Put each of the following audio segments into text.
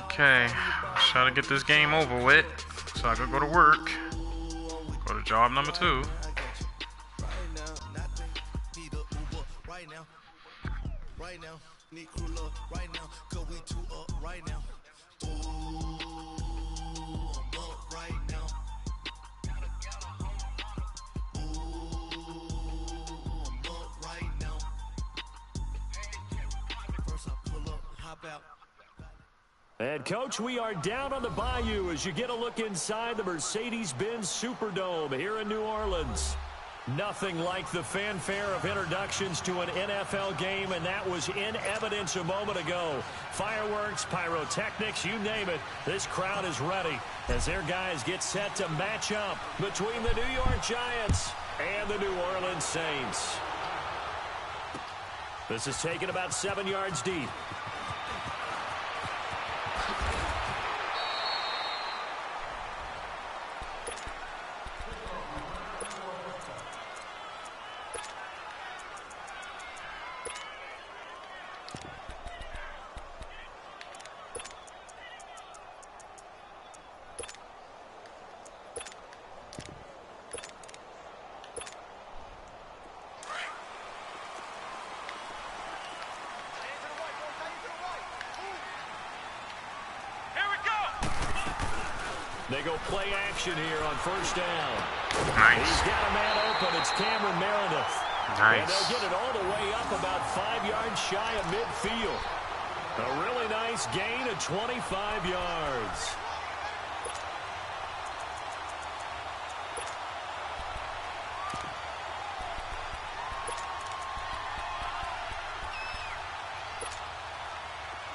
Okay, try to get this game over with so I can go to work. Go to job number 2. And, Coach, we are down on the Bayou as you get a look inside the Mercedes-Benz Superdome here in New Orleans. Nothing like the fanfare of introductions to an NFL game, and that was in evidence a moment ago. Fireworks, pyrotechnics, you name it. This crowd is ready as their guys get set to match up between the New York Giants and the New Orleans Saints. This is taken about 7 yards deep. They go play action here on first down. Nice. He's got a man open. It's Cameron Meredith. Nice. And they'll get it all the way up about 5 yards shy of midfield. A really nice gain of 25 yards.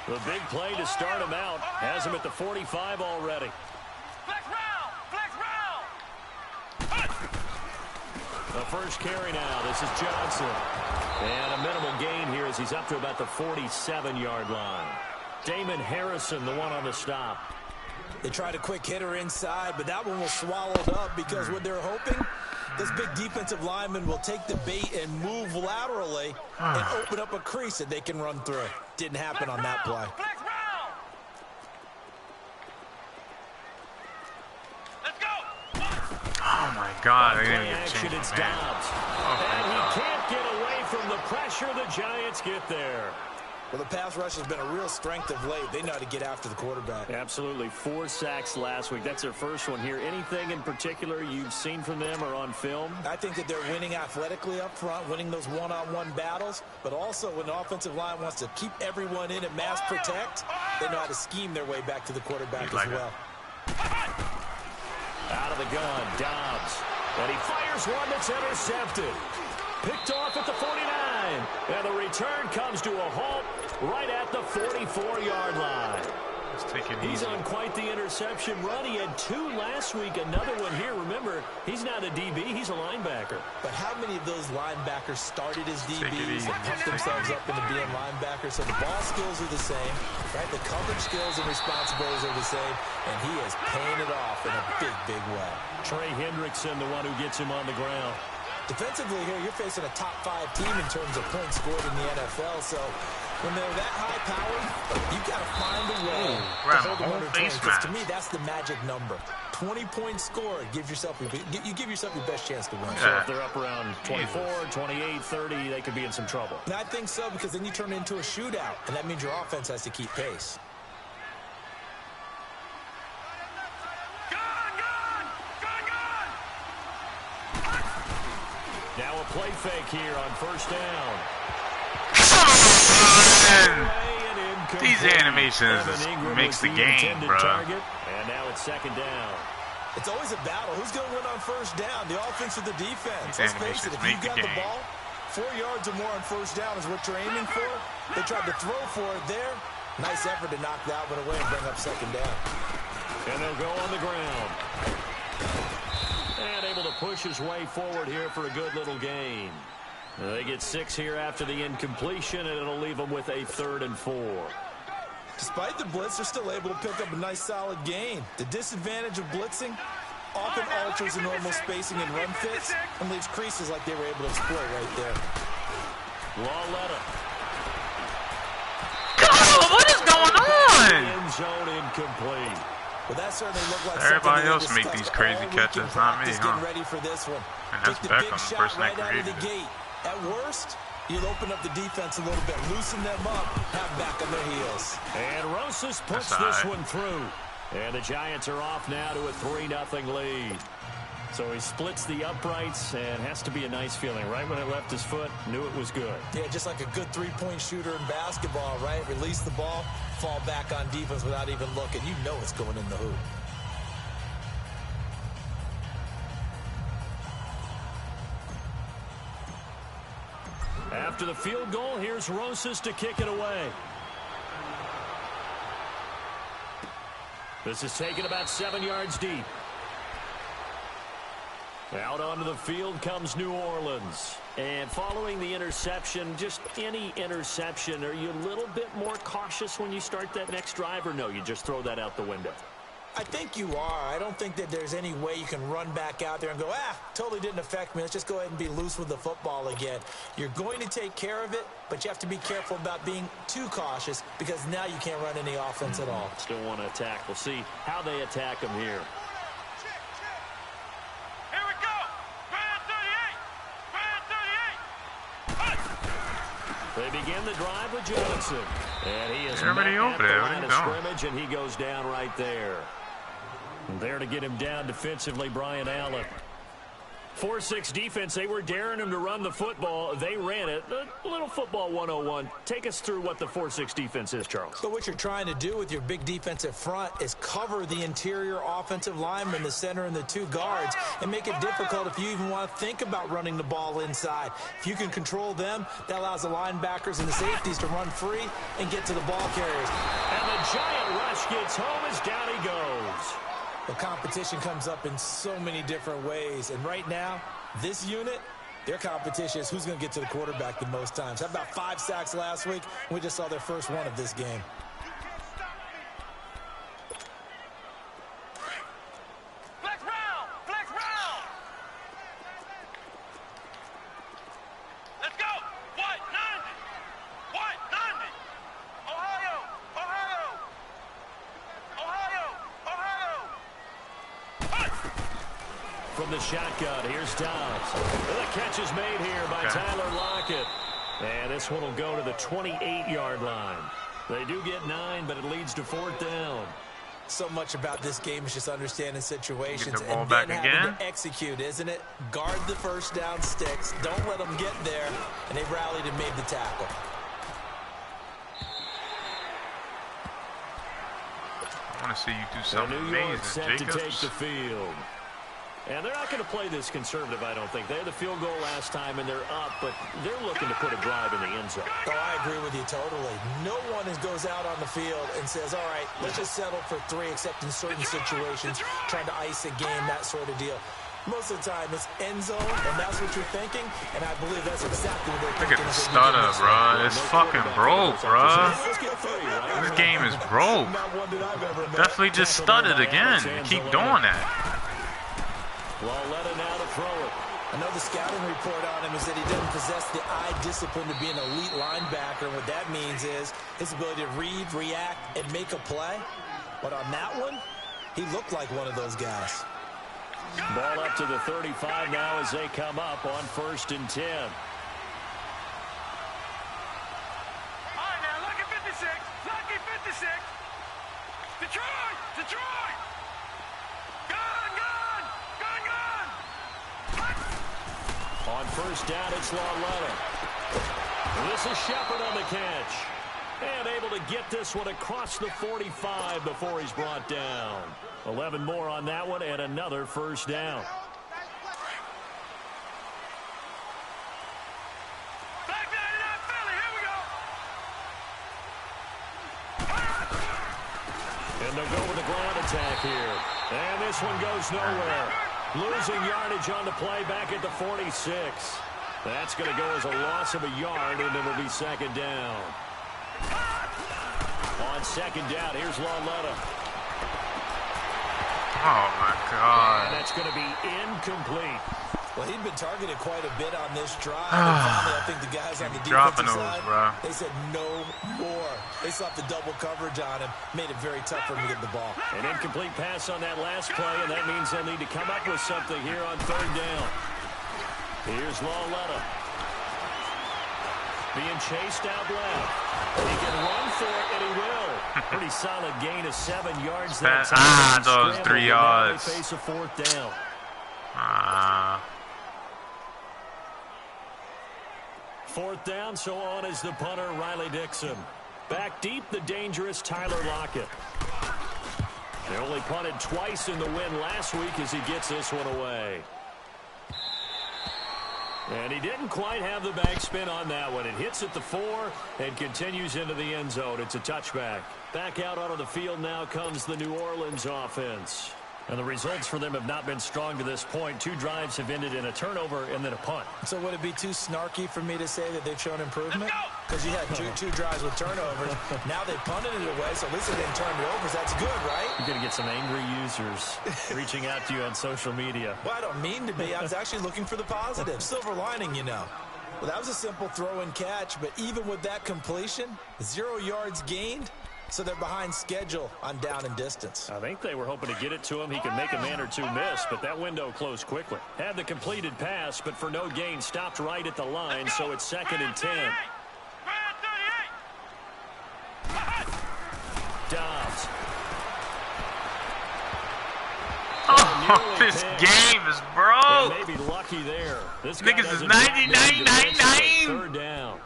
The big play to start him out has him at the 45 already. The first carry now. This is Johnson. And a minimal gain here as he's up to about the 47-yard line. Damon Harrison, the one on the stop. They tried a quick hitter inside, but that one was swallowed up because what they're hoping, this big defensive lineman will take the bait and move laterally and open up a crease that they can run through. Didn't happen on that play. Oh my God! I didn't get action, changed. it's Dobbs. And he can't get away from the pressure. The Giants get there. Well, the pass rush has been a real strength of late. They know how to get after the quarterback. Absolutely. 4 sacks last week. That's their first one here. Anything in particular you've seen from them or on film? I think that they're winning athletically up front, winning those one-on-one battles, but also when the offensive line wants to keep everyone in and mass protect, they know how to scheme their way back to the quarterback as well. Out of the gun, Dobbs. And he fires one that's intercepted. Picked off at the 49. And the return comes to a halt right at the 44-yard line. He's on quite the interception run. He had 2 last week, another one here. Remember, he's not a DB, he's a linebacker. But how many of those linebackers started as DBs and pumped themselves up into being linebackers? So the ball skills are the same, right? The coverage skills and responsibilities are the same, and he is paying it off in a big, big way. Trey Hendrickson, the one who gets him on the ground. Defensively here, you're facing a top-5 team in terms of points scored in the NFL, so when they're that high-powered, you got to find a way to hold them under 20. Because to me, that's the magic number. 20 points scored, you give yourself your best chance to win. So if they're up around 24, 28, 30, they could be in some trouble. And I think so, because then you turn it into a shootout, and that means your offense has to keep pace. Now a play fake here on first down. These animations makes the game, bro. And now it's second down. It's always a battle. Who's going to win on first down, the offense or the defense? Let's face it, if you got the ball, 4 yards or more on first down is what you're aiming for. They tried to throw for it there. Nice effort to knock that one away and bring up second down. And they'll go on the ground. And able to push his way forward here for a good little gain. They get 6 here after the incompletion, and it'll leave them with a 3rd and 4. Despite the blitz, they're still able to pick up a nice solid gain. The disadvantage of blitzing often alters the normal spacing and run fits and leaves creases like they were able to exploit right there. Lauletta. God, what is going on? End zone incomplete. Well, that certainly looked like everybody else make these crazy catches, not me, huh? Ready for this one. And that's Beckham, the person that created it. Gate. At worst, you'll open up the defense a little bit, loosen them up, have back on their heels. And Rosas puts this one through. And the Giants are off now to a 3-0 lead. So he splits the uprights, and has to be a nice feeling. Right when it left his foot, knew it was good. Yeah, just like a good three-point shooter in basketball, right? Release the ball, fall back on defense without even looking. You know it's going in the hoop. After the field goal, here's Rosas to kick it away. This is taken about 7 yards deep. Out onto the field comes New Orleans. And following the interception, just any interception, are you a little bit more cautious when you start that next drive, or no, you just throw that out the window? I think you are. I don't think that there's any way you can run back out there and go, totally didn't affect me. Let's just go ahead and be loose with the football again. You're going to take care of it, but you have to be careful about being too cautious, because now you can't run any offense at all. Still want to attack. We'll see how they attack him here. They begin the drive with Johnson. And he is everybody over there. Line of scrimmage, and he goes down right there. And there to get him down defensively, Brian Allen. 4-6 defense. They were daring him to run the football. They ran it. A little football 101. Take us through what the 4-6 defense is, Charles. So what you're trying to do with your big defensive front is cover the interior offensive lineman, the center, and the two guards, and make it difficult if you even want to think about running the ball inside. If you can control them, that allows the linebackers and the safeties to run free and get to the ball carriers. And the giant rush gets home as down he goes. The competition comes up in so many different ways. And right now, this unit, their competition is who's going to get to the quarterback the most times. How about 5 sacks last week? We just saw their first one of this game. Flex round! Flex round! Let's go! What? 90! What? 90! Ohio! Ohio! Ohio! Ohio! From the shotgun, here's Dobbs. The catch is made here by Tyler Lockett. And this one will go to the 28-yard line. They do get 9, but it leads to 4th down. So much about this game is just understanding situations Get the ball and back then again. having to execute, isn't it? Guard the first down sticks. Don't let them get there. And they rallied and made the tackle. I want to see you do something New York amazing, set to take Jacobs. the field. And they're not going to play this conservative, I don't think. They had the field goal last time, and they're up, but they're looking to put a drive in the end zone. Oh, I agree with you totally. No one goes out on the field and says, all right, let's just settle for 3, except in certain situations, trying to ice a game, that sort of deal. Most of the time, it's end zone, and that's what you're thinking, and I believe that's exactly what they're Look thinking. at the stutter, bro. It's fucking broke, bro. This game is broke. Definitely just stuttered again. Keep doing that. Lauletta now to throw it. I know the scouting report on him is that he doesn't possess the eye discipline to be an elite linebacker. And what that means is his ability to read, react, and make a play. But on that one, he looked like one of those guys. Ball up to the 35 now as they come up on 1st and 10. All right, now, lucky 56. Lucky 56. Detroit! Detroit! Gun, gun! Gun, gun! On 1st down, it's Lauletta. This is Shepard on the catch. And able to get this one across the 45 before he's brought down. 11 more on that one and another 1st down. Back 99 Philly, here we go! And they'll go with a ground attack here. And this one goes nowhere. Losing yardage on the play back at the 46. That's going to go as a loss of a yard, and it'll be 2nd down. On 2nd down, here's Lauletta. Oh, my God. And that's going to be incomplete. Well, he'd been targeted quite a bit on this drive. And finally, I think the guys on the defensive side, they said no more. They slapped the double coverage on him, made it very tough for him to get the ball. An incomplete pass on that last play, and that means they'll need to come up with something here on third down. Here's Lawletta. Being chased out left. He can run for it, and he will. Pretty solid gain of 7 yards. That time. Those 3 yards. They face a fourth down. Fourth down, so on is the punter, Riley Dixon. Back deep, the dangerous Tyler Lockett. They only punted twice in the win last week as he gets this one away. And he didn't quite have the backspin on that one. It hits at the 4 and continues into the end zone. It's a touchback. Back out onto the field now comes the New Orleans offense. And the results for them have not been strong to this point. 2 drives have ended in a turnover and then a punt. So would it be too snarky for me to say that they've shown improvement? Because you had two drives with turnovers. Now they punted it away, so at least they didn't turn it over. So that's good, right? You're going to get some angry users reaching out to you on social media. Well, I don't mean to be. I was actually looking for the positive. Silver lining, you know. Well, that was a simple throw and catch, but even with that completion, 0 yards gained. So they're behind schedule on down and distance. I think they were hoping to get it to him. He could make a man or two miss, but that window closed quickly. Had the completed pass, but for no gain, stopped right at the line, so it's 2nd and 10. Dobbs. Oh, this game is broke. Maybe lucky there. This niggas is 99-99. Third down.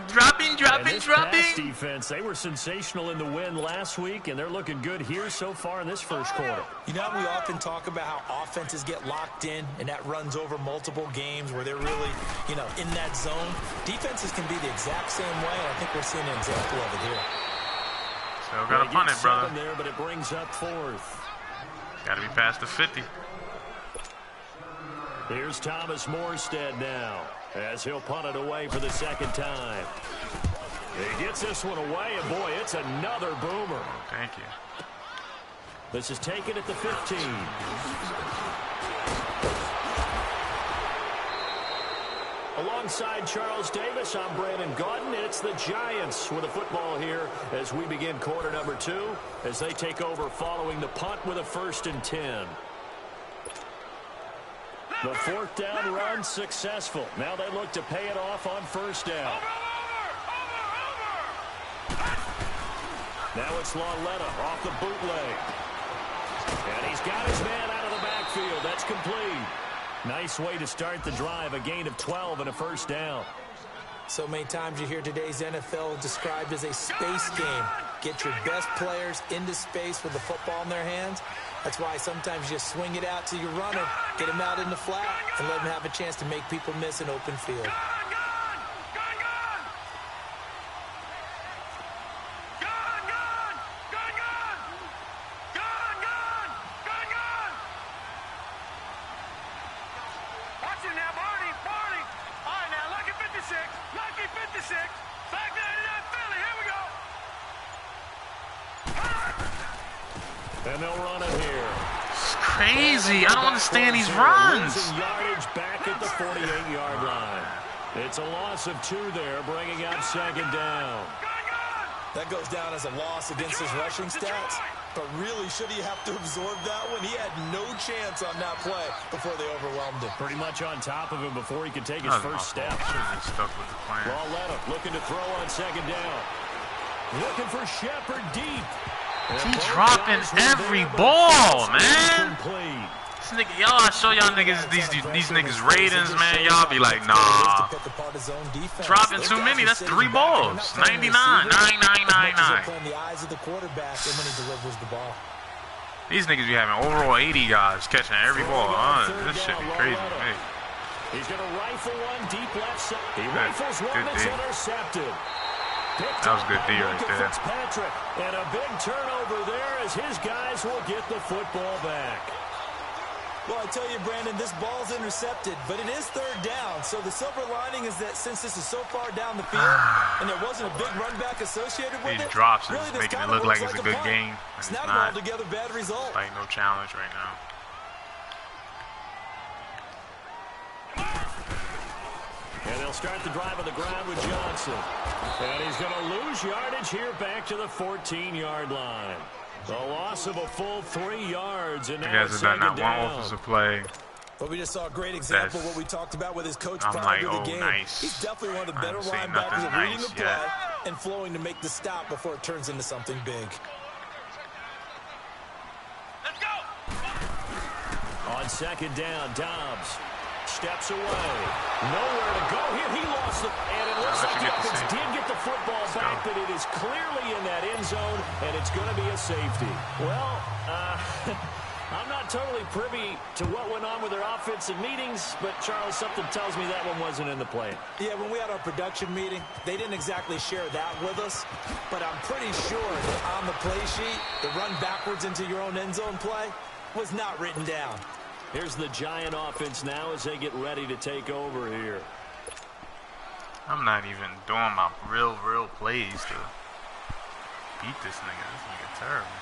Dropping. Pass defense, they were sensational in the win last week, and they're looking good here so far in this first quarter. You know, we often talk about how offenses get locked in, and that runs over multiple games where they're really, you know, in that zone. Defenses can be the exact same way, and I think we're seeing an example of it here. Still got to punt it, brother. There, but it brings up 4th. Got to be past the 50. Here's Thomas Morstead now, as he'll punt it away for the 2nd time. He gets this one away, and boy, it's another boomer. Thank you. This is taken at the 15. Alongside Charles Davis, I'm Brandon Gaudin. It's the Giants with a football here as we begin quarter number 2, as they take over following the punt with a 1st and 10. The 4th down run successful. Now they look to pay it off on 1st down. Now it's Lawletta off the bootleg. And he's got his man out of the backfield. That's complete. Nice way to start the drive. A gain of 12 and a 1st down. So many times you hear today's NFL described as a space game. Get your best players into space with the football in their hands. That's why sometimes you swing it out to your runner, get him out in the flat, and let him have a chance to make people miss an open field. And they'll run it here. It's crazy. I don't understand these runs. Yardage back at the 48-yard line. It's a loss of 2 there, bringing up 2nd down. That goes down as a loss against his rushing stats. But really, should he have to absorb that one? He had no chance on that play before they overwhelmed him. Pretty much on top of him before he could take his first step. Stuck with the plan. Lawletta looking to throw on 2nd down. Looking for Shepard deep. He's dropping every ball, man. This nigga, y'all show y'all niggas these niggas ratings, man. Y'all be like, nah. Dropping too many. That's 3 balls. 99, 9999. These niggas be having overall 80 guys catching every ball. This shit be crazy, man. He's gonna rifle one deep left side. He rifles one that's intercepted. That was good D right there. Fitzpatrick, and a big turnover there as his guys will get the football back. Well, I tell you, Brandon, this ball's intercepted, but it is 3rd down. So the silver lining is that since this is so far down the field and there wasn't a big run back associated with These it, drops is really making it look like it's a good game. It's not an altogether bad result. Like no challenge right now. They'll start the drive on the ground with Johnson. And he's going to lose yardage here back to the 14-yard line. The loss of a full 3 yards. And you now guys have done that one offensive play. But we just saw a great example of what we talked about with his coach prior to the game. Nice. He's definitely one of the better linebackers at reading the play and flowing to make the stop before it turns into something big. Let's go. On second down, Dobbs steps away. Nowhere to go here. He lost it. And it looks like the offense did get the football back, but it is clearly in that end zone, and it's going to be a safety. Well, I'm not totally privy to what went on with their offensive meetings, but, Charles, something tells me that one wasn't in the play. Yeah, when we had our production meeting, they didn't exactly share that with us, but I'm pretty sure that on the play sheet, the run backwards into your own end zone play was not written down. Here's the Giant offense now as they get ready to take over here. I'm not even doing my real plays to beat this nigga. This nigga terrible.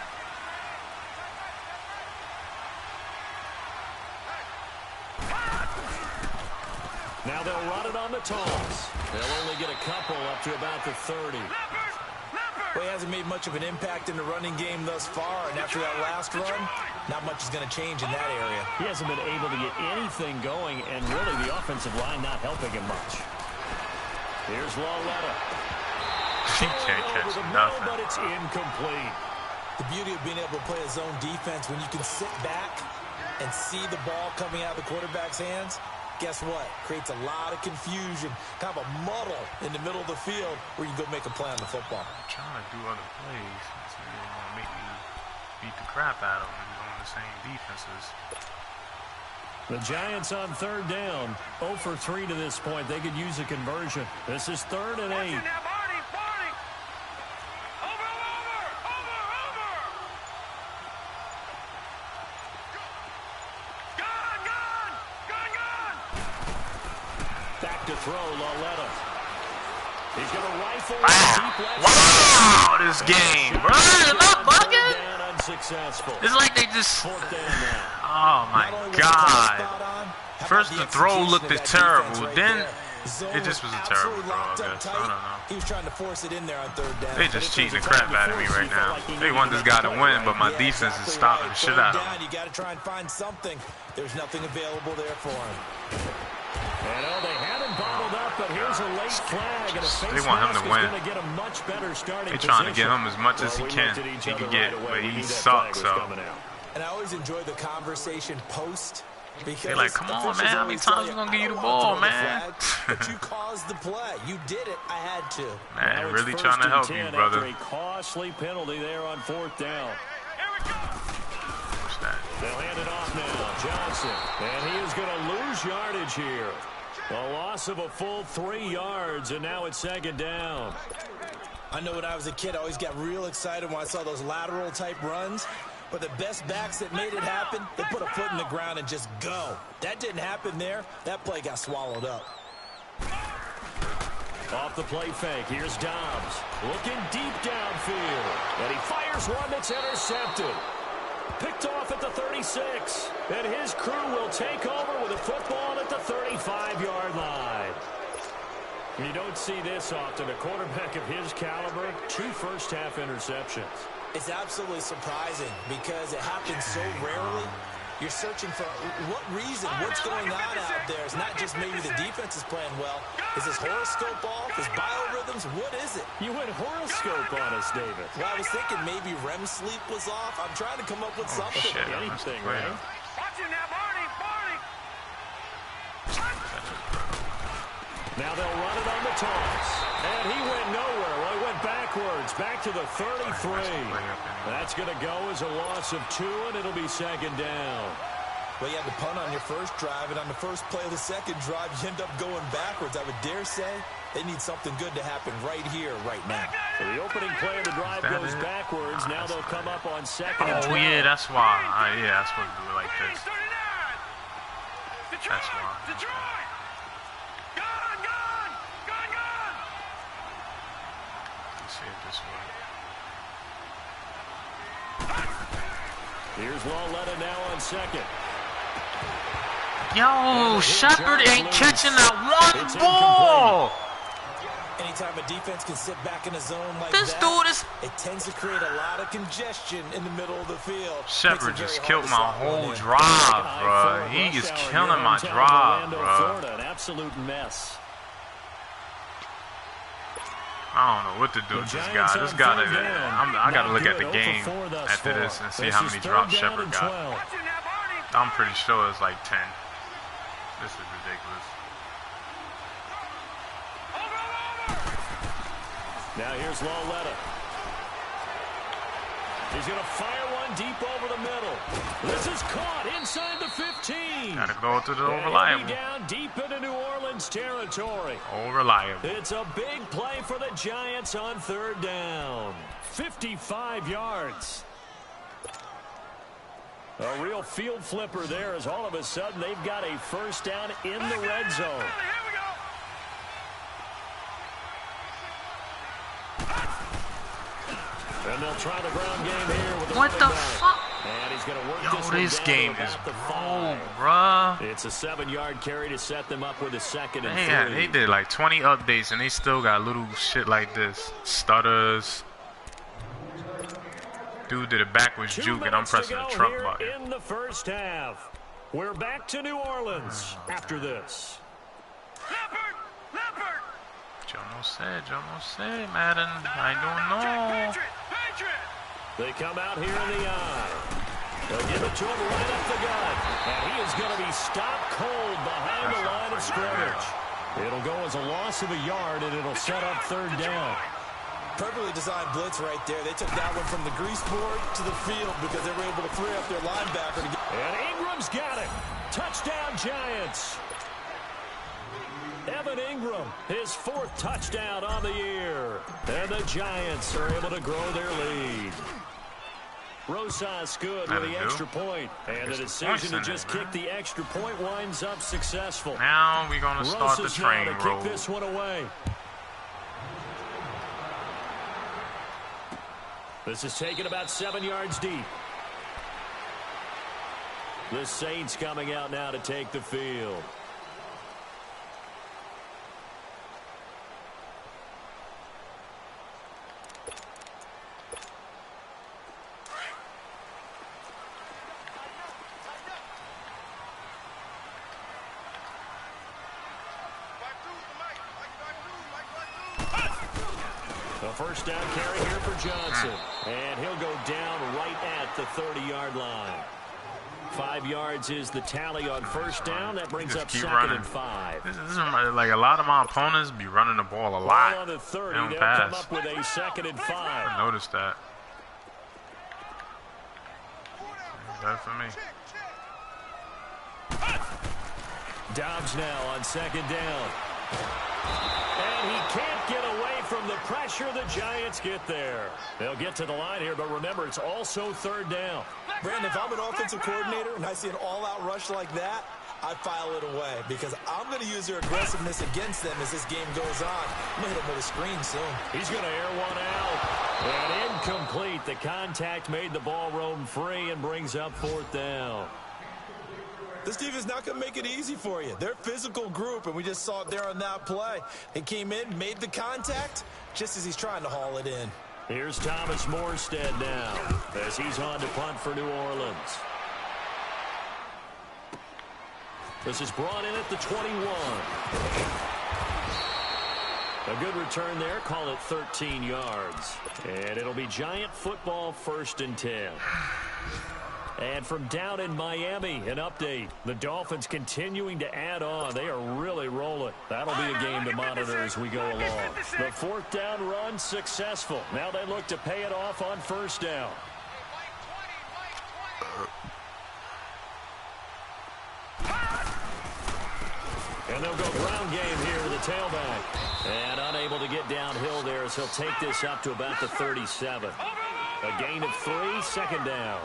Now they'll run it on the toss. They'll only get a couple up to about the 30. Well, he hasn't made much of an impact in the running game thus far, and after that last run, not much is going to change in that area. He hasn't been able to get anything going, and really the offensive line not helping him much. Here's Lawletta. He can't catch nothing. But it's incomplete. The beauty of being able to play a zone defense when you can sit back and see the ball coming out of the quarterback's hands, guess what? Creates a lot of confusion, kind of a muddle in the middle of the field where you go make a play on the football. I'm trying to do other plays. So they want to make me beat the crap out of them on the same defenses. The Giants on third down. 0 for 3 to this point. They could use a conversion. This is 3rd and 8. Back to throw, Lawletta. He's going to rifle deep left. Wow, this game, bro. Not bugging. Unsuccessful. It's like they just... Oh, my God. First, the throw looked terrible. Then, it just was a terrible throw, I guess. I don't know. He was trying to force it in there on 3rd down. They just cheating the crap out of me right now. They want this guy to win, but my defense is stopping the shit out of him. You got to try and find something. There's nothing available there for him. And they had him bottled up, but here's a late flag. And a face they want him to win. Get a much better starting They're trying to get him as much as he can. He can get, but he sucks, so. And I always enjoy the conversation post. They're like, come on, man. How many times we going to give you the ball, man? But you caused the play. You did it. I had to. Man, really trying to help you, brother. A costly penalty there on 4th down. They'll hand it off now. Johnson. And he is going to lose yardage here. A loss of a full 3 yards, and now it's 2nd down. I know when I was a kid, I always got real excited when I saw those lateral-type runs. But the best backs that made it happen, they put a foot in the ground and just go. That didn't happen there. That play got swallowed up. Off the play fake, here's Dobbs. Looking deep downfield. And he fires one that's intercepted. Picked off at the 36. And his crew will take over with a football at the 35-yard line. You don't see this often. A quarterback of his caliber, 2 first-half interceptions. It's absolutely surprising because it happens so rarely. You're searching for what reason, what's going on out there. It's not just maybe the defense is playing well. Is his horoscope off? His biorhythms? What is it? You went horoscope on us, David. Well, I was thinking maybe REM sleep was off. I'm trying to come up with something. Shit, anything, right? Watch him now, Barney. Now they'll run it on the toss. And he went nowhere. Well, he went backwards, back to the 33. That's going to go as a loss of 2, and it'll be 2nd down. Well, you had to punt on your first drive, and on the first play of the second drive, you end up going backwards. I would dare say they need something good to happen right here, right now. So the opening play of the drive goes backwards. Now they'll come up on 2nd and 12. Oh, yeah, that's why. Yeah, that's what we do it like this. That's why. Detroit! Gone! Let's see it this way. Here's Lawletta now on 2nd. Yo, Shepard ain't catching that one ball. Anytime a defense can sit back in a zone like This that, dude is... it tends to create a lot of congestion in the middle of the field. Shepard just killed my whole drive, bro. He is killing my drive, bro. An absolute mess. I don't know what to do with this guy. This guy, I got to look at the game after this and see how many drops Shepard got. I'm pretty sure it's like 10. This is ridiculous. Now here's Loletta. He's going to fire one deep over the middle. This is caught inside the 15. Got to go to the over-reliable. Down deep into New Orleans territory. Over-reliable. It's a big play for the Giants on third down. 55 yards. A real field flipper there as all of a sudden they've got a first down in the red zone. And they'll try the ground game here with what the fuck? And he's going to work this game is cold, bruh. It's a 7-yard carry to set them up with a second and 3. They did like 20 updates and they still got little shit like this. Stutters. Dude did a backwards juke and I'm pressing the truck button. In the first half. We're back to New Orleans after this. Yo no sé, Madden. I don't know. They come out here in the eye. They'll give it to him right up the gut. And he is going to be stopped cold behind the line of scrimmage. It'll go as a loss of a yard, and it'll set up third down. Perfectly designed blitz right there. They took that one from the grease board to the field because they were able to free up their linebacker to get. And Ingram's got it. Touchdown, Giants. Evan Ingram, his 4th touchdown on the year. And the Giants are able to grow their lead. Rosas good with the extra point. And the decision to just kick the extra point winds up successful. Now we're going to start the train roll. Kick this one away. This is taken about 7 yards deep. The Saints coming out now to take the field. A first down carry here for Johnson. And he'll go down right at the 30-yard line. 5 yards is the tally on first down. That brings up second and 5. This is like a lot of my opponents be running the ball a lot. On the 30, they don't they'll pass. come up with a second and 5. I noticed that. That's for me. Dobbs now on second down. And he can't get away from the pressure. The Giants get there. They'll get to the line here, but remember, it's also third down. Brandon, if I'm an offensive coordinator and I see an all-out rush like that, I file it away because I'm going to use their aggressiveness against them as this game goes on. I'm going to hit him with a screen soon. He's going to air one out. And incomplete. The contact made the ball roam free and brings up 4th down. This defense is not going to make it easy for you. They're a physical group, and we just saw it there on that play. They came in, made the contact, just as he's trying to haul it in. Here's Thomas Morstead now as he's on to punt for New Orleans. This is brought in at the 21. A good return there. Call it 13 yards. And it'll be Giant football 1st and 10. And from down in Miami, an update. The Dolphins continuing to add on. They are really rolling. That'll be a game to monitor as we go along. The 4th down run successful. Now they look to pay it off on first down. And they'll go ground game here with the tailback. And unable to get downhill there as he'll take this up to about the 37. A gain of 3, second down.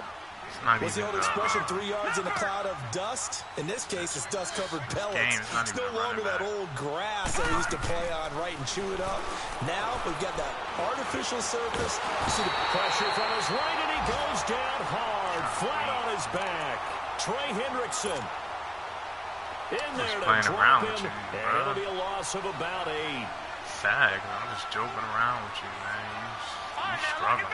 What's the old expression, 3 yards in a cloud of dust? In this case, it's dust-covered pellets. It's no longer that old grass that we used to play on, right, and chew it up. Now we've got that artificial surface. You see the pressure from his right, and he goes down hard, flat on his back. Trey Hendrickson. In there to playing drop around him, with you, and bro. it'll be a loss of about 8. Sad, I'm just joking around with you, man. You struggling.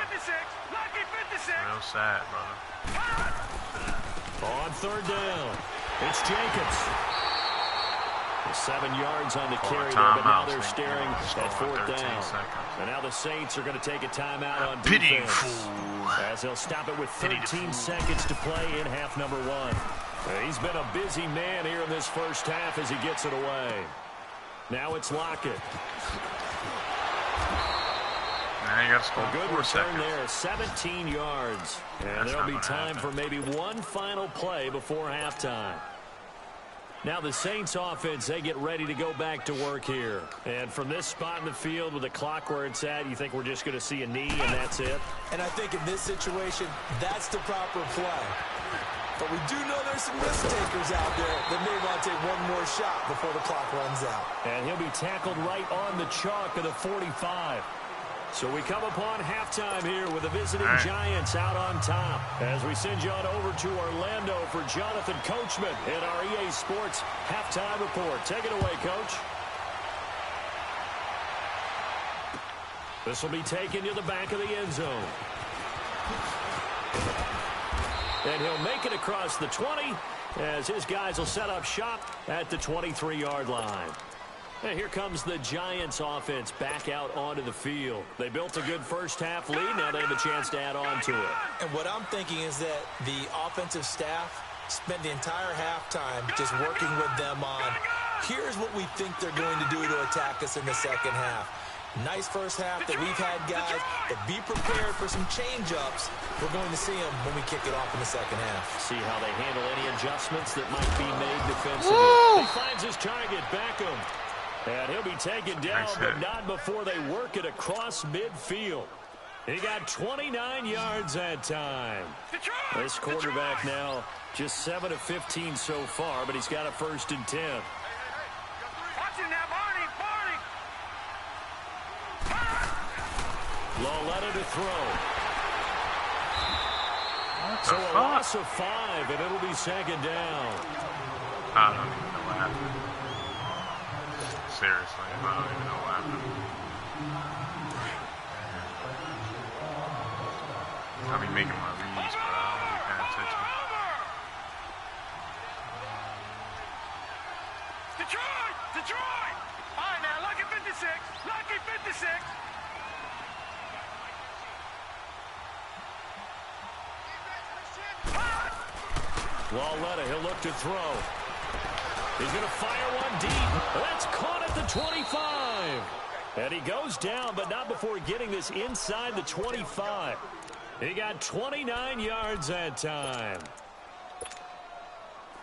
Lucky 56. Real sad, brother. On third down, it's Jacobs. 7 yards on the carry there, but now they're staring at fourth down. And now the Saints are going to take a timeout on defense, as they'll stop it with 13 seconds to play in half number 1. He's been a busy man here in this first half as he gets it away. Now it's Lockett. Now you got to score A good 4 return seconds. there, 17 yards. And there'll be time for maybe one final play before halftime. Now the Saints offense, they get ready to go back to work here. And from this spot in the field with the clock where it's at, you think we're just going to see a knee and that's it? And I think in this situation, that's the proper play. But we do know there's some risk takers out there that may want to take one more shot before the clock runs out. And he'll be tackled right on the chalk of the 45. So we come upon halftime here with the visiting Giants out on top. As we send you on over to Orlando for Jonathan Coachman in our EA Sports Halftime Report. Take it away, Coach. This will be taken to the back of the end zone. And he'll make it across the 20 as his guys will set up shop at the 23-yard line. And here comes the Giants offense back out onto the field. They built a good first half lead. Now they have a chance to add on to it. And what I'm thinking is that the offensive staff spent the entire halftime just working with them on, here's what we think they're going to do to attack us in the second half. Nice first half that we've had, guys, but be prepared for some change-ups. We're going to see them when we kick it off in the second half. See how they handle any adjustments that might be made defensively. He finds his target, Beckham. And he'll be taken down, but not before they work it across midfield. He got 29 yards that time. This quarterback now just 7 of 15 so far, but he's got a 1st and 10. Watch him now, Barney. Loletta to throw. So a loss of 5, and it'll be 2nd down. I don't even know what happened. Seriously, I don't even know what happened. I'll be making my reads, but I don't really pay attention. Detroit! All right, now, lucky 56. Lucky 56. Loletta, he'll look to throw. He's going to fire one deep. That's caught at the 25. And he goes down, but not before getting this inside the 25. He got 29 yards that time.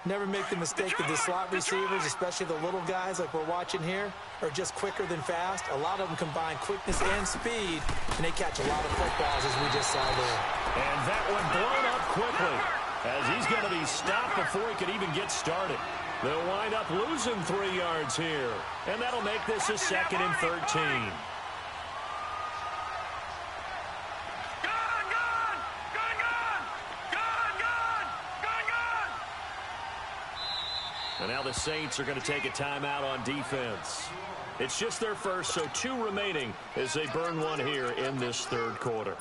Never make the mistake that the slot receivers, especially the little guys like we're watching here, are just quicker than fast. A lot of them combine quickness and speed, and they catch a lot of footballs, as we just saw there. And that one blown up quickly, as he's going to be stopped before he could even get started. They'll wind up losing 3 yards here, and that'll make this a 2nd and 13. And now the Saints are going to take a timeout on defense. It's just their first, so 2 remaining as they burn one here in this 3rd quarter.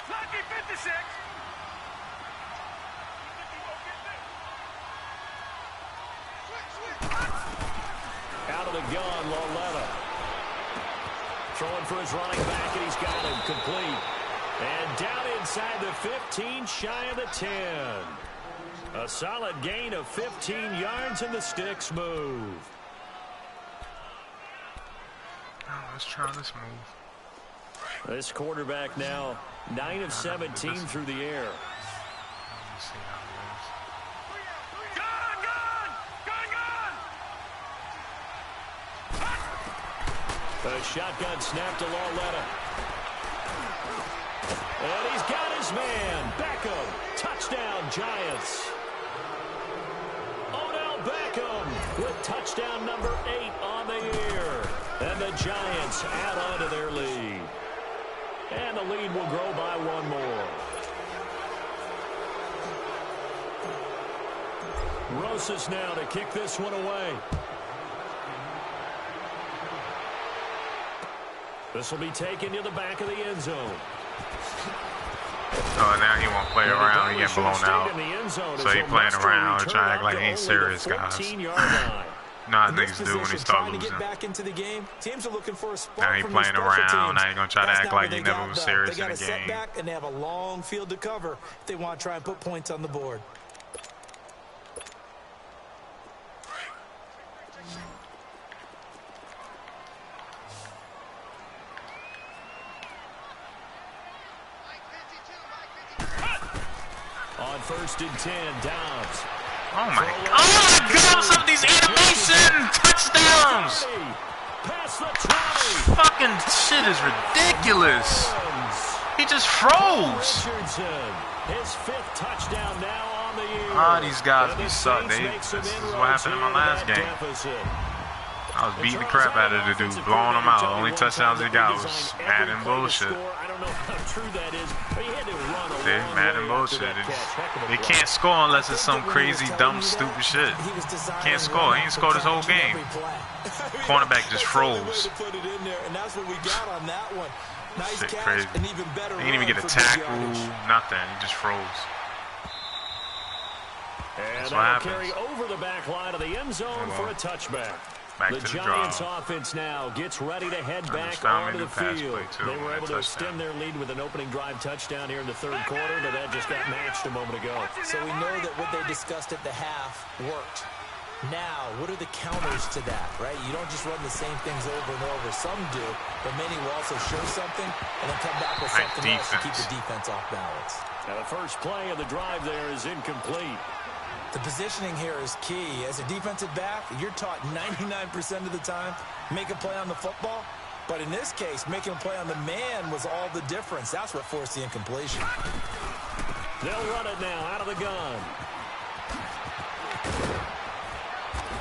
Lucky 56. Out of the gun, Loletta. Throwing for his running back, and he's got him complete. And down inside the 15, shy of the 10. A solid gain of 15 yards, and the sticks move. Oh, let's try this move. This quarterback now 9 of 17 through the air. Let's see how A shotgun snap to Loletta. And he's got his his man, Beckham. Touchdown, Giants. Odell Beckham with touchdown number 8 on the year. And the Giants add on to their lead. And the lead will grow by 1 more. Rosas now to kick this one away. This will be taken to the back of the end zone. Oh, now he won't play around. He get blown out. So he playing around, trying to act like he ain't serious, guys. Nah, niggas do when he start losing. Now he playing around. Now he gonna try to act like he never was serious in the game. And they have a long field to cover if they want to try and put points on the board. On 1st and 10, Downs. Oh my God, some of these animation touchdowns. Fucking shit is ridiculous. He just froze. His 5th touchdown now on the year. Ah, these guys be suck. This is what happened in my last game. I was beating the crap out of the dude, blowing him out. The only touchdowns he got was Madden bullshit. I don't know how true that is, but he had to run a See, Madden bullshit. He can't score unless it's some crazy, dumb, stupid shit. Can't score. He ain't scored his whole game. Cornerback just froze. Shit crazy. He didn't even get a tackle, nothing. He just froze. That's what happens. Carry over the back line of the end zone for a touchback. The Giants offense now gets ready to head back onto the field. They were able to extend their lead with an opening drive touchdown here in the 3rd quarter, but that just got matched a moment ago. So we know that what they discussed at the half worked. Now, what are the counters to that, right? You don't just run the same things over and over. Some do, but many will also show something and then come back with something else to keep the defense off balance. Now the first play of the drive there is incomplete. The positioning here is key. As a defensive back, you're taught 99% of the time, make a play on the football. But in this case, making a play on the man was all the difference. That's what forced the incompletion. They'll run it now out of the gun.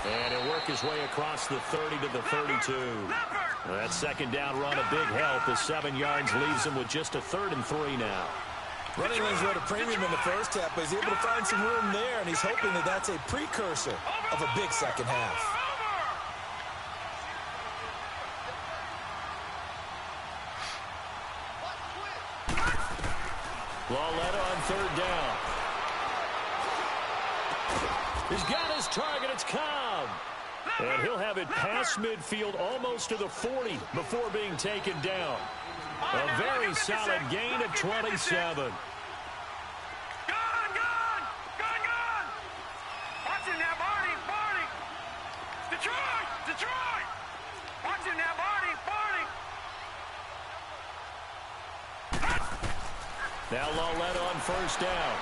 And he'll work his way across the 30 to the 32. That 2nd down run a big help. The 7 yards leaves him with just a 3rd and 3 now. Running lanes were at a premium in the first half, but he's able to find some room there, and he's hoping that that's a precursor of a big second half. Lauletta on 3rd down. He's got his target. It's Cobb. And he'll have it past midfield almost to the 40 before being taken down. A very solid gain of 27. Gun! Watching now, Barney! Detroit! Watching now, Barney! Now Lauletta on 1st down.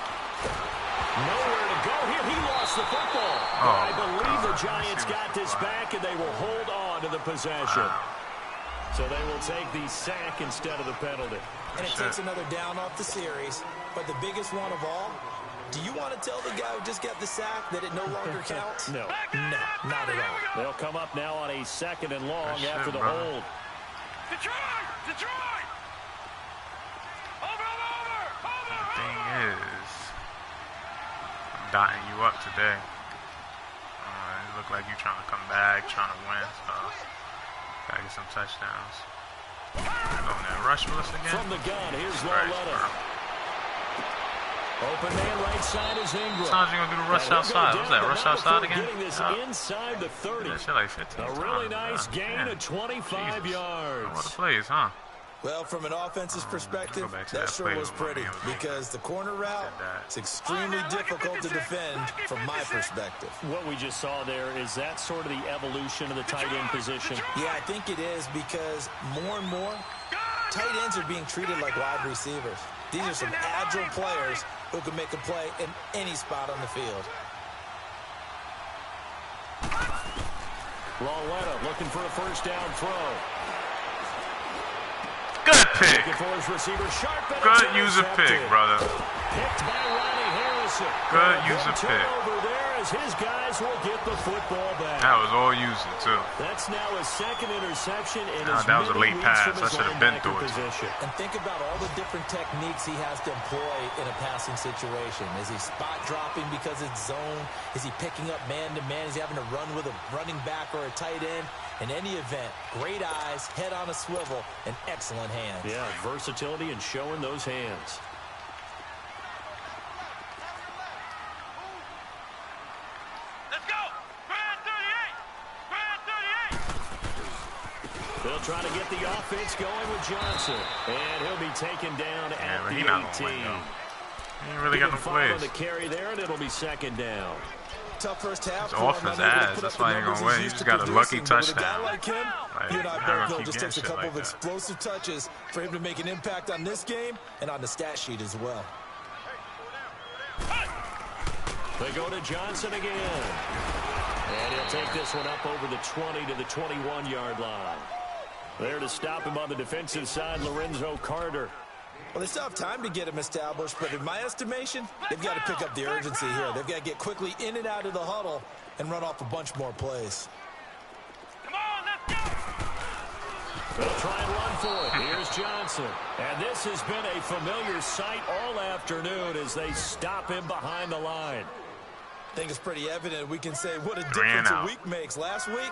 Nowhere to go here. He lost the football. I believe the Giants got this back, and they will hold on to the possession. So they will take the sack instead of the penalty. And it takes another down off the series. But the biggest one of all, do you want to tell the guy who just got the sack that it no longer counts? No. No, not at all. They'll come up now on a 2nd and long after the hold. Detroit! Over! The thing is, I'm dotting you up today. It look like you're trying to come back, trying to win. So gotta get some touchdowns. Going that rush with us again. From the gun, here's Lauletta. Open man right side is Ingram. Sometimes you're gonna do the rush outside. What's that? Rush outside again? Getting this inside the 30. That shit like 15 A really nice gain of 25 yards. What the plays, huh? Well, from an offense's perspective, that sure was pretty because the corner route is extremely difficult to defend from my perspective. What we just saw there, is that sort of the evolution of the tight end position? Yeah, I think it is because more and more, tight ends are being treated like wide receivers. These are some agile players who can make a play in any spot on the field. Lauletta looking for a 1st down throw. Good pick. Good user pick, brother. Picked by Ronnie Harrison. Good user pick. There as his guys will get the football back. That was all user, too. That's now his second interception. And that was a late pass. I should have been through it. And think about all the different techniques he has to employ in a passing situation. Is he spot dropping because it's zone? Is he picking up man-to-man? Is he having to run with a running back or a tight end? In any event, great eyes, head on a swivel, and excellent hands. Yeah, versatility and showing those hands. Let's go! Brad 38! Brad 38! They'll try to get the offense going with Johnson. And he'll be taken down at the 18. He ain't really got no plays. On the carry there, and it'll be second down. Tough first half. It's off his ass. That's why he ain't gonna win. He just got a lucky touchdown. Like him, Like, you and I both know keep just takes a getting couple shit of explosive touches for him to make an impact on this game and on the stat sheet as well. They go to Johnson again. And he'll take this one up over the 20 to the 21-yard line. There to stop him on the defensive side, Lorenzo Carter. Well, they still have time to get him established, but in my estimation, they've got to pick up the urgency here. They've got to get quickly in and out of the huddle and run off a bunch more plays. Come on, let's go! They'll try and run for it. Here's Johnson. And this has been a familiar sight all afternoon as they stop him behind the line. I think it's pretty evident. We can say what a difference a week makes. Last week,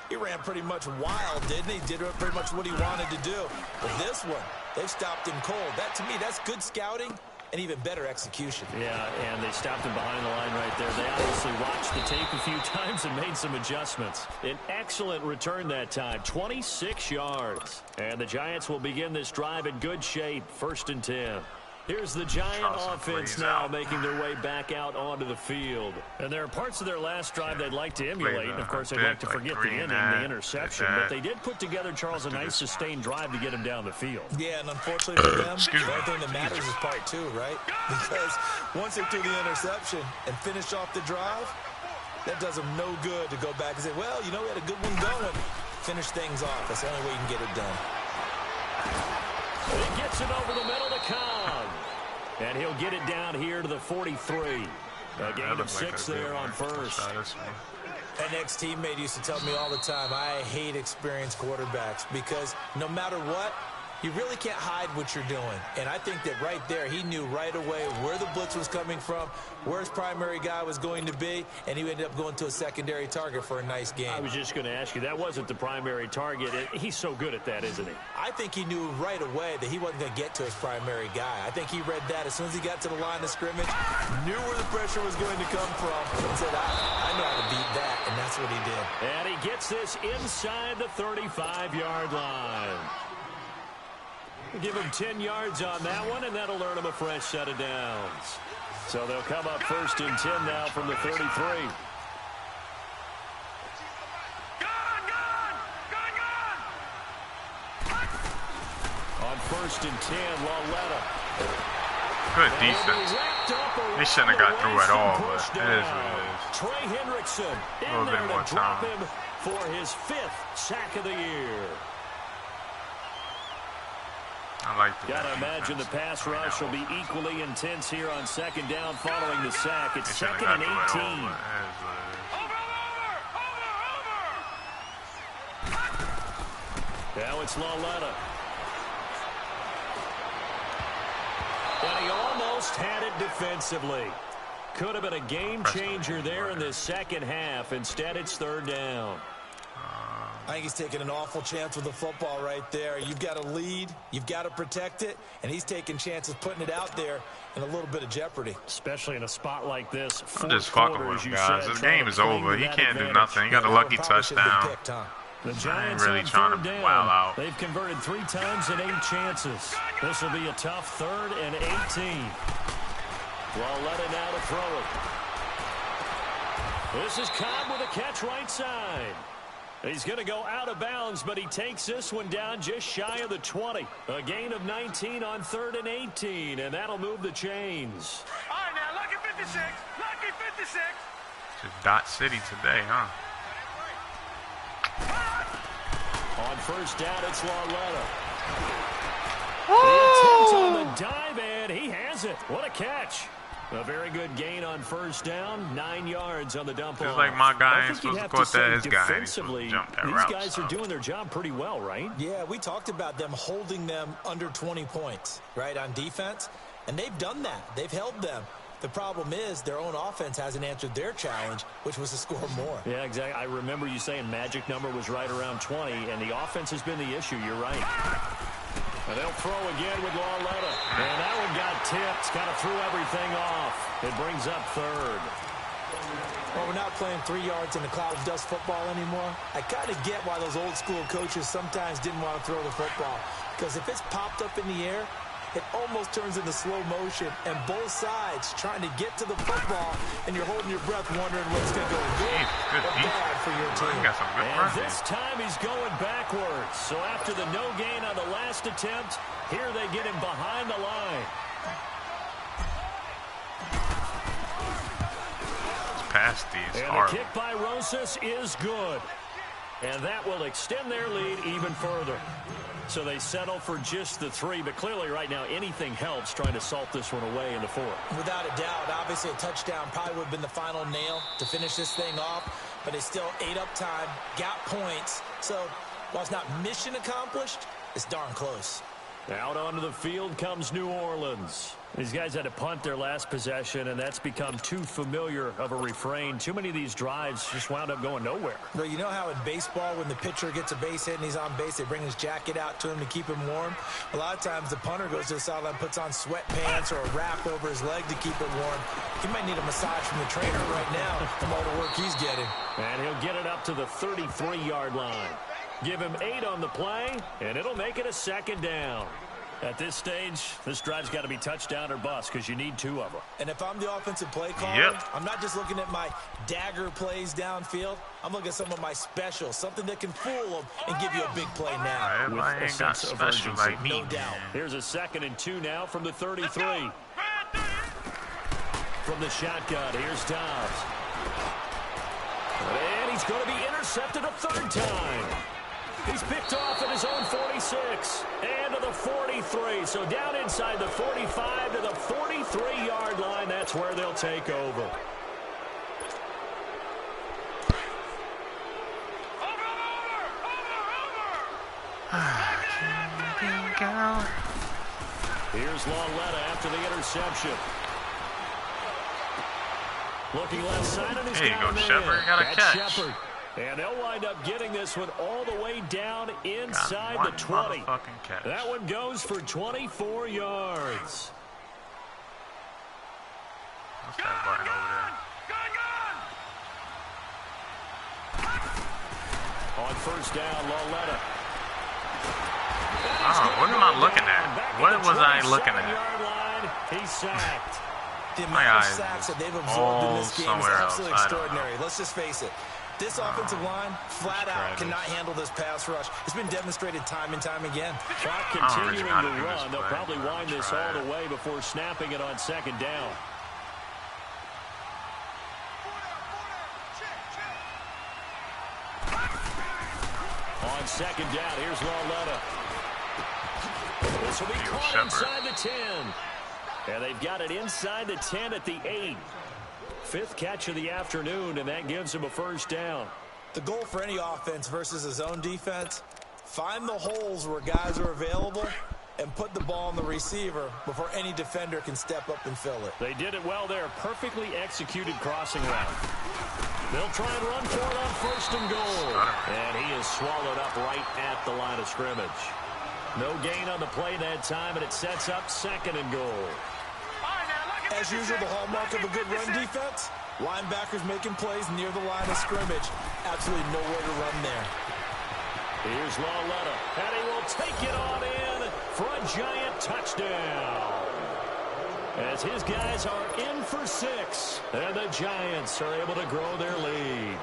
he ran pretty much wild, didn't he? Did pretty much what he wanted to do. But this one, they've stopped him cold. That, to me, that's good scouting and even better execution. Yeah, and they stopped him behind the line right there. They obviously watched the tape a few times and made some adjustments. An excellent return that time, 26 yards. And the Giants will begin this drive in good shape, 1st and 10. Here's the Giant offense now making their way back out onto the field. And there are parts of their last drive they'd like to emulate. And, of course, they'd like to forget the inning, the interception. But they did put together, Charles, a nice sustained drive to get him down the field. Yeah, and unfortunately for them, the only thing that matters is part 2, right? Because once they threw the interception and finished off the drive, that does them no good to go back and say, well, you know, we had a good one going. Finish things off. That's the only way you can get it done. He gets it over the middle to Khan. And he'll get it down here to the 43. A gain of 6 there on first. An ex-teammate used to tell me all the time, I hate experienced quarterbacks because no matter what, you really can't hide what you're doing. And I think that right there, he knew right away where the blitz was coming from, where his primary guy was going to be, and he ended up going to a secondary target for a nice game. I was just going to ask you, that wasn't the primary target. He's so good at that, isn't he? I think he knew right away that he wasn't going to get to his primary guy. I think he read that as soon as he got to the line of scrimmage, knew where the pressure was going to come from, and said, I know how to beat that, and that's what he did. And he gets this inside the 35-yard line. Give him 10 yards on that one, and that'll earn him a fresh set of downs. So they'll come up 1st and 10 now from the 33. On 1st and 10, Lauletta. Good defense. They shouldn't have got through at all, but it is what it is. Trey Hendrickson in there to drop him for his 5th sack of the year. I like the Gotta imagine the pass rush will be equally intense here on 2nd down following the sack. It's 2nd and 18. Now it's Lauletta. And he almost had it defensively. Could have been a game changer there in this second half. Instead, it's 3rd down. I think he's taking an awful chance with the football right there. You've got to lead, you've got to protect it, and he's taking chances putting it out there in a little bit of jeopardy. Especially in a spot like this. I'm just fucking with him, guys. This game is over. He can't do nothing. He got a lucky touchdown. The Giants really trying to wow out. They've converted 3 times in 8 chances. This will be a tough 3rd and 18. Lauletta now to throw it. This is Cobb with a catch right side. He's going to go out of bounds, but he takes this one down just shy of the 20. A gain of 19 on 3rd and 18, and that'll move the chains. All right, now, lucky 56. Lucky 56. Just Dot City today, huh? On 1st down, it's Lauletta. The attempt on the dive, and he has it. What a catch. A very good gain on first down, 9 yards on the dump off. Just like my guy ain't supposed to caught that, his guy ain't supposed to jump that route. These guys are doing their job pretty well, right? Yeah, we talked about them holding them under 20 points, right, on defense. And they've done that. They've held them. The problem is their own offense hasn't answered their challenge, which was to score more. Yeah, exactly. I remember you saying magic number was right around 20, and the offense has been the issue. You're right. And they'll throw again with Lauletta. And that one got tipped. Kind of threw everything off. It brings up third. Well, we're not playing 3 yards in the cloud of dust football anymore. I kind of get why those old school coaches sometimes didn't want to throw the football. Because if it's popped up in the air, it almost turns into slow motion, and both sides trying to get to the football, and you're holding your breath wondering what's going to go good or bad for your team. And this time he's going backwards. So after the no gain on the last attempt, here they get him behind the line. Past these and the kick by Rosas is good. And that will extend their lead even further. So they settle for just the 3, but clearly right now anything helps trying to salt this one away in the 4th. Without a doubt, obviously a touchdown probably would have been the final nail to finish this thing off, but they still ate up time, got points. So while it's not mission accomplished, it's darn close. Out onto the field comes New Orleans. These guys had to punt their last possession, and that's become too familiar of a refrain. Too many of these drives just wound up going nowhere. Well, you know how in baseball, when the pitcher gets a base hit and he's on base, they bring his jacket out to him to keep him warm? A lot of times the punter goes to the sideline, puts on sweatpants or a wrap over his leg to keep it warm. He might need a massage from the trainer right now from all the work he's getting. And he'll get it up to the 33-yard line. Give him 8 on the play, and it'll make it a 2nd down. At this stage, this drive's got to be touchdown or bust because you need 2 of them. And if I'm the offensive play caller, I'm not just looking at my dagger plays downfield. I'm looking at some of my specials, something that can fool them and give you a big play now. I ain't got special like me. No doubt. Here's a 2nd and 2 now from the 33. From the shotgun, here's Dobbs. And he's going to be intercepted a 3rd time. He's picked off at his own 46 and to the 43. So down inside the 45 to the 43-yard line. That's where they'll take over. Here's Lauletta after the interception. Looking left side on his There you go, Shepard. Got a catch. Shepard. And they'll wind up getting this one all the way down inside the 20. That one goes for 24 yards. What's that button over there? On first down, Lauletta. What am I looking at? What was I looking at? He's sacked. The amount of sacks that they've absorbed in this game is absolutely extraordinary. Let's just face it. This offensive line, flat out, cannot handle this pass rush. It's been demonstrated time and time again. Clock continuing to run. They'll probably wind this all the way before snapping it on 2nd down. On 2nd down, here's Lauletta. This will be caught inside the 10. And they've got it inside the 10 at the 8. 5th catch of the afternoon, and that gives him a 1st down. The goal for any offense versus a zone defense, find the holes where guys are available and put the ball on the receiver before any defender can step up and fill it. They did it well there. Perfectly executed crossing route. They'll try and run for it on 1st and goal. And he is swallowed up right at the line of scrimmage. No gain on the play that time, and it sets up 2nd and goal. As usual, the hallmark of a good run defense, linebackers making plays near the line of scrimmage. Absolutely nowhere to run there. Here's Lauletta, and he will take it on in for a giant touchdown. As his guys are in for 6, and the Giants are able to grow their lead.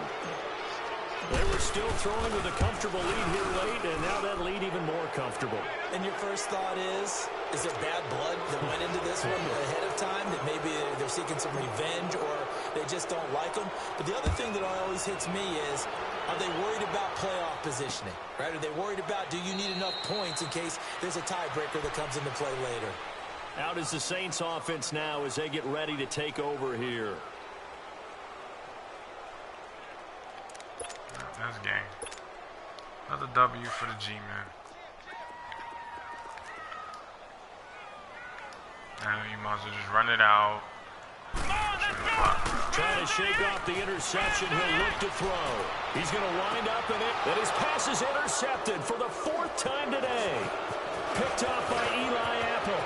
They were still throwing with a comfortable lead here late, and now that lead even more comfortable. And your first thought is there bad blood that went into this one ahead of time, that maybe they're seeking some revenge or they just don't like them? But the other thing that always hits me is Are they worried about playoff positioning, right? Are they worried about, do you need enough points in case there's a tiebreaker that comes into play later? Out is the Saints offense now as they get ready to take over here. That's game. Another W for the G-Man. Now you might as well just run it out. Trying to shake off the interception. He'll look to throw. He's going to wind up in it. And his pass is intercepted for the 4th time today. Picked off by Eli Apple.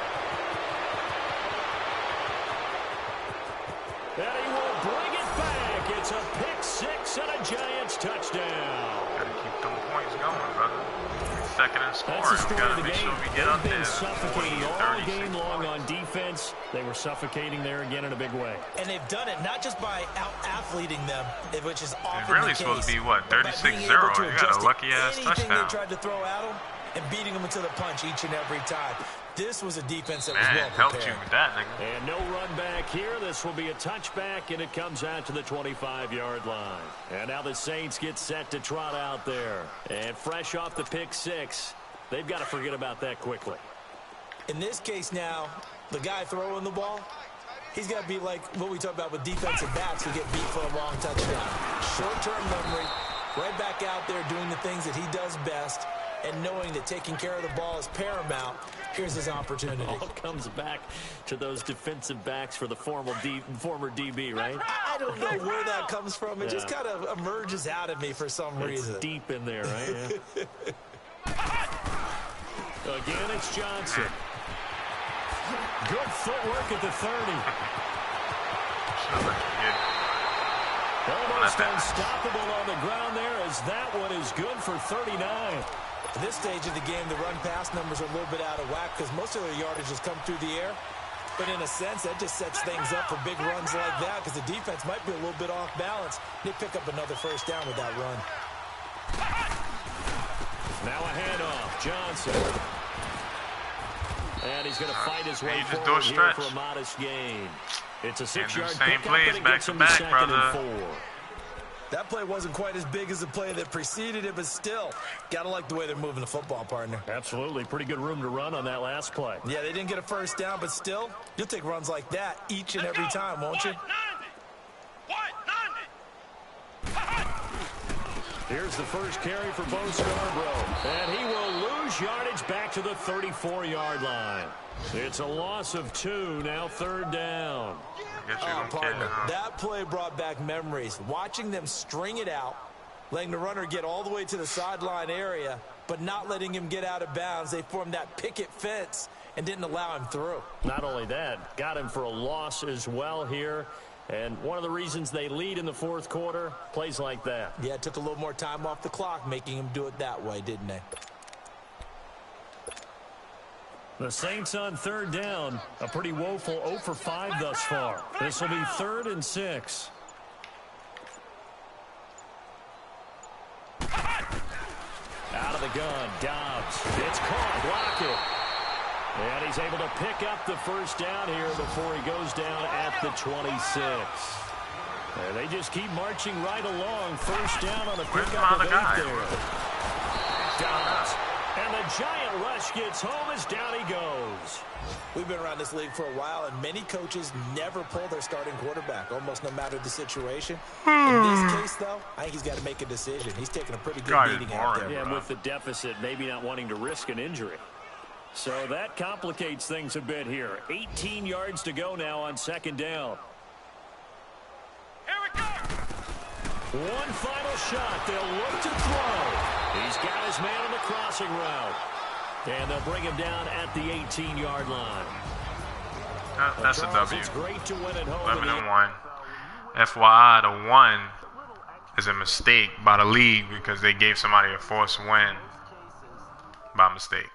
And he will bring it back. It's a pick 6 and a Giants touchdown. Gotta keep them points going, brother. Second and scoring. That's the story Gotta of the make game. sure we get up They've been there. suffocating 40, all 36 game long on points. defense. They were suffocating there again in a big way. And they've done it not just by out-athleting them, which is often It's really the supposed to case, be, what, but by 36-0? being able to You got a adjust to lucky-ass anything touchdown. they tried to throw at them and beating them into the punch each and every time. This was a defense that Man, was well helped prepared. you with that, nigga. And no run back here. This will be a touchback, and it comes out to the 25-yard line. And now the Saints get set to trot out there. And fresh off the pick 6, they've got to forget about that quickly. In this case now, the guy throwing the ball, he's got to be like what we talk about with defensive backs who get beat for a long touchdown. Short-term memory, right back out there doing the things that he does best, and knowing that taking care of the ball is paramount. Here's his opportunity. All comes back to those defensive backs for the former DB, right? I don't know where that comes from. It just kind of emerges out of me for some reason. It's deep in there, right? Yeah. Again, it's Johnson. Good footwork at the 30. Almost unstoppable on the ground there as that one is good for 39. At this stage of the game, the run-pass numbers are a little bit out of whack because most of their yardage has come through the air. But in a sense, that just sets things up for big runs like that because the defense might be a little bit off balance. They pick up another first down with that run. Now a handoff. Johnson. And he's going to fight his way just forward do a here stretch. for a modest gain. It's a 6-yard same pickup, plays and it back gets to him back, to 2nd and brother. 4. That play wasn't quite as big as the play that preceded it, but still, got to like the way they're moving the football, partner. Absolutely. Pretty good room to run on that last play. Yeah, they didn't get a first down, but still, you'll take runs like that each and every time, won't you? Here's the first carry for Bo Scarborough. And he will lose yardage back to the 34-yard line. It's a loss of 2, now 3rd down. Partner, that play brought back memories. Watching them string it out, letting the runner get all the way to the sideline area, but not letting him get out of bounds. They formed that picket fence and didn't allow him through. Not only that, got him for a loss as well here. And one of the reasons they lead in the 4th quarter, plays like that. Yeah, it took a little more time off the clock, making him do it that way, didn't they? The Saints on 3rd down, a pretty woeful 0 for 5 thus far. This will be 3rd and 6. Out of the gun, Dobbs. It's caught, block it. And he's able to pick up the first down here before he goes down at the 26. And they just keep marching right along. First down on a pickup of 8 there. Dobbs. And the giant rush gets home as down he goes. We've been around this league for a while, and many coaches never pull their starting quarterback, almost no matter the situation. In this case, though, I think he's got to make a decision. He's taking a pretty good beating out there. Yeah, and with the deficit, maybe not wanting to risk an injury. So that complicates things a bit here. 18 yards to go now on 2nd down. Here we go. One final shot. They'll look to throw. He's got his man on the crossing route. And they'll bring him down at the 18-yard line. That's a W. It's great to win at home. 11-1. FYI, the 1 is a mistake by the league because they gave somebody a forced win by mistake.